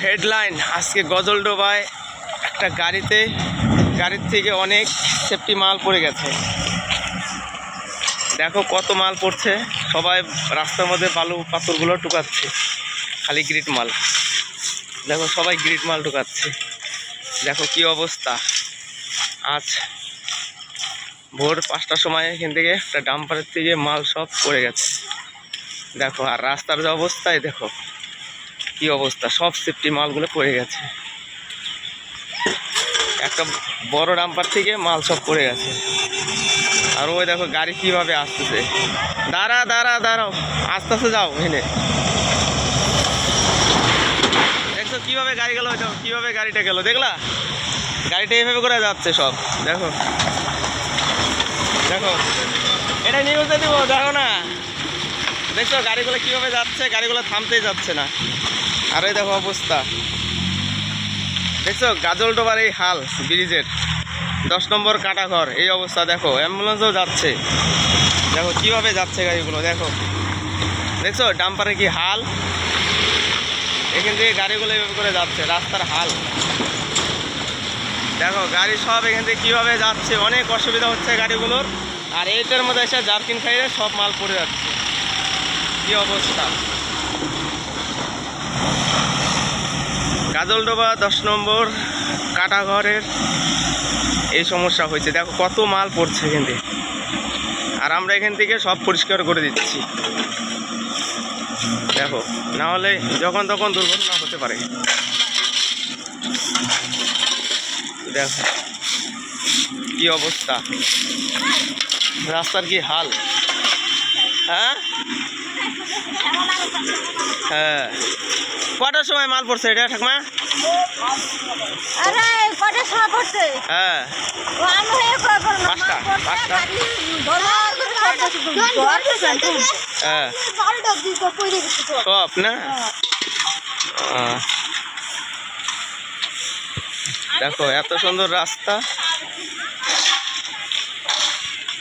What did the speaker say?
Headline আজকে গজলডোবায় একটা গাড়ির থেকে অনেক সেফটি মাল পড়ে গেছে। দেখো কত মাল পড়ছে, সবাই রাস্তার মধ্যে বালু পাথরগুলো টুকাচ্ছে, খালি গ্রিট মাল। দেখো সবাই গ্রিট মাল টুকাচ্ছে, দেখো কি অবস্থা। আজ ভোর 5টার সময় এখান থেকে একটা ডাম্পারের থেকে মাল সব পড়ে গেছে। দেখো আর রাস্তার যে অবস্থায় দেখো কি অবস্থা, সব সেফটি মালগুলো পড়ে গেছে। একটা বড় ডাম্পার থেকে মাল সব পড়ে গেছে। আর ওই দেখো গাড়ি কিভাবে আসতেছে। দাঁড়াও, আস্তে আস্তে যাও। এখানে দেখছো কিভাবে গাড়ি গেল, কিভাবে গাড়িটা গেল, দেখলা? গাড়িটা এইভাবে করে যাচ্ছে সব। দেখো দেখো, এটা নিউজে দিব, দেখো না, দেখছো গাড়িগুলো কিভাবে যাচ্ছে, গাড়িগুলো থামতেই যাচ্ছে না। আর এই দেখো অবস্থা, দেখছো গাজলডোবার এই হাল ব্রিজের 10 নম্বর কাটাঘর এই অবস্থা। দেখো অ্যাম্বুলেন্সও যাচ্ছে, দেখো কিভাবে যাচ্ছে গাড়িগুলো। দেখছো ডাম্পারে কি হাল, এখান থেকে গাড়িগুলো এইভাবে করে যাচ্ছে, রাস্তার হাল দেখো। গাড়ি সব এখান থেকে কীভাবে যাচ্ছে, অনেক অসুবিধা হচ্ছে গাড়িগুলোর। আর এইটার মধ্যে এসে জার্কিন খাইয়ে সব মাল পড়ে যাচ্ছে, কি অবস্থা। গাজলডোবা 10 নম্বর কাটাঘরের এই সমস্যা হয়েছে। দেখো কত মাল পড়ছে এখান থেকে, আর আমরা এখান থেকে সব পরিষ্কার করে দিচ্ছি। দেখো না হলে যখন তখন দুর্ঘটনা হতে পারে। দেখো কি অবস্থা, রাস্তার কি হাল। হ্যাঁ হ্যাঁ, কটার সময় মাল পড়ছে এটা ঠাকমা? হ্যাঁ 5টা। হ্যাঁ সব না। দেখো এত সুন্দর রাস্তা,